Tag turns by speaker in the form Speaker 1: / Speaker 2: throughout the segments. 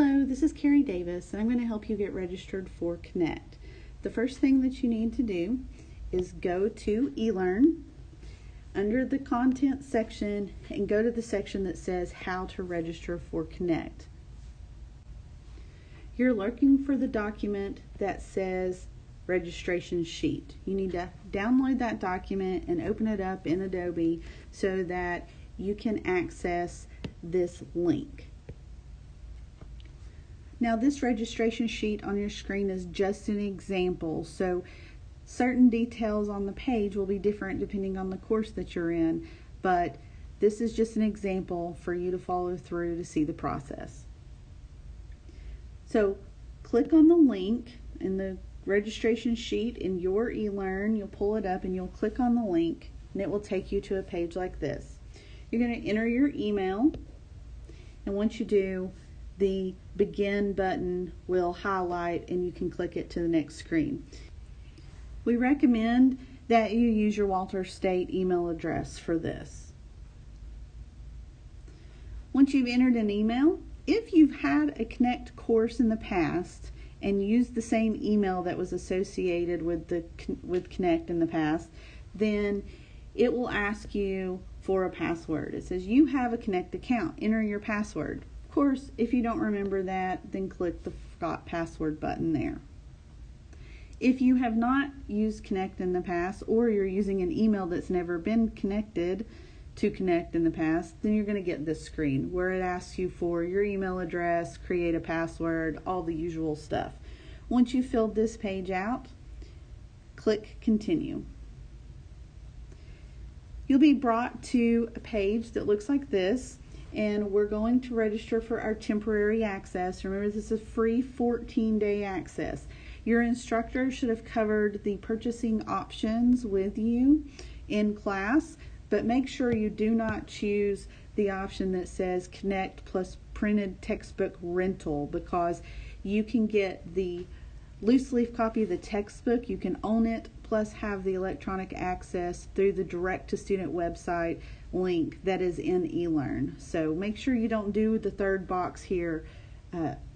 Speaker 1: Hello, this is Carrie Davis, and I'm going to help you get registered for Connect. The first thing that you need to do is go to eLearn under the content section and go to the section that says how to register for Connect. You're looking for the document that says registration sheet. You need to download that document and open it up in Adobe so that you can access this link. Now, this registration sheet on your screen is just an example, so certain details on the page will be different depending on the course that you're in, but this is just an example for you to follow through to see the process. So click on the link in the registration sheet in your eLearn. You'll pull it up and you'll click on the link and it will take you to a page like this. You're going to enter your email, and once you do, the begin button will highlight and you can click it to the next screen. We recommend that you use your Walters State email address for this. Once you've entered an email, if you've had a Connect course in the past and used the same email that was associated with Connect in the past, then it will ask you for a password. It says you have a Connect account, enter your password. Of course, if you don't remember that, then click the Forgot Password button there. If you have not used Connect in the past, or you're using an email that's never been connected to Connect in the past, then you're going to get this screen where it asks you for your email address, create a password, all the usual stuff. Once you've filled this page out, click Continue. You'll be brought to a page that looks like this, and we're going to register for our temporary access. Remember, this is a free 14-day access. Your instructor should have covered the purchasing options with you in class, but make sure you do not choose the option that says Connect plus printed textbook rental, because you can get the loose leaf copy of the textbook, you can own it, plus have the electronic access through the direct to student website link that is in eLearn. So make sure you don't do the third box here,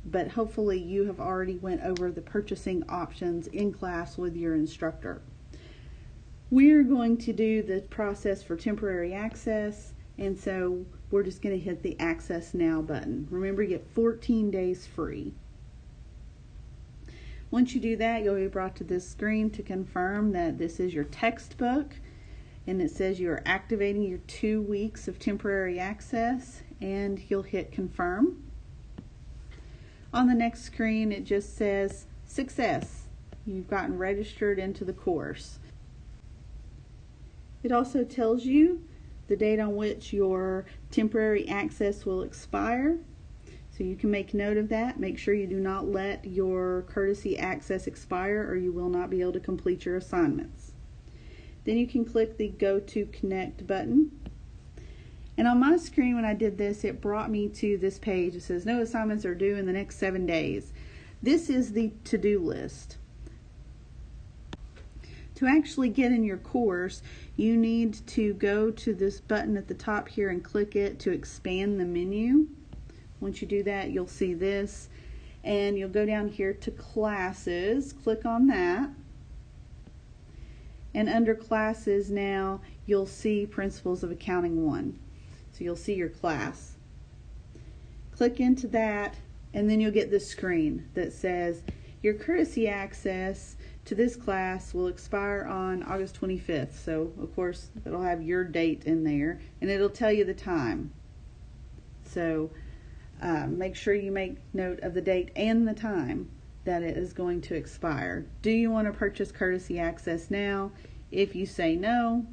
Speaker 1: but hopefully you have already went over the purchasing options in class with your instructor. We're going to do the process for temporary access, and so we're just going to hit the Access Now button. Remember, you get 14 days free. Once you do that, you'll be brought to this screen to confirm that this is your textbook, and it says you are activating your 2 weeks of temporary access, and you'll hit confirm. On the next screen, it just says success. You've gotten registered into the course. It also tells you the date on which your temporary access will expire. So you can make note of that. Make sure you do not let your courtesy access expire, or you will not be able to complete your assignments. Then you can click the Go to Connect button. And on my screen when I did this, it brought me to this page. It says no assignments are due in the next 7 days. This is the to-do list. To actually get in your course, you need to go to this button at the top here and click it to expand the menu. Once you do that, you'll see this, and you'll go down here to Classes, click on that, and under Classes now you'll see Principles of Accounting 1. So you'll see your class. Click into that, and then you'll get this screen that says your courtesy access to this class will expire on August 25th. So of course it'll have your date in there, and it'll tell you the time. So make sure you make note of the date and the time that it is going to expire. Do you want to purchase courtesy access now? If you say no,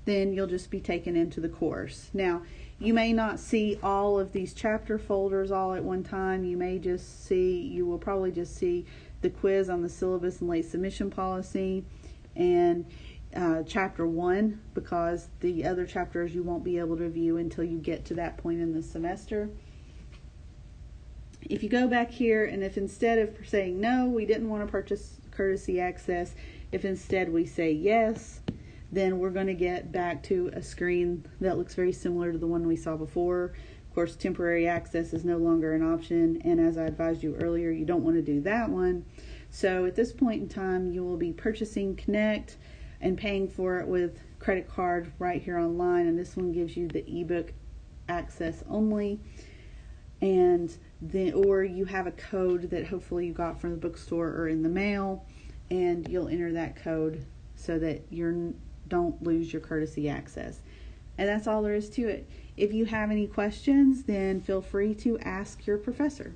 Speaker 1: then you'll just be taken into the course. Now, you may not see all of these chapter folders all at one time. You will probably just see the quiz on the syllabus and late submission policy and chapter 1, because the other chapters you won't be able to view until you get to that point in the semester. If you go back here, and if instead of saying no, we didn't want to purchase courtesy access, if instead we say yes, then we're going to get back to a screen that looks very similar to the one we saw before. Of course, temporary access is no longer an option, and as I advised you earlier, you don't want to do that one. So at this point in time, you will be purchasing Connect and paying for it with credit card right here online, and this one gives you the ebook access only. And then, or you have a code that hopefully you got from the bookstore or in the mail, and you'll enter that code so that you don't lose your courtesy access. And that's all there is to it. If you have any questions, then feel free to ask your professor.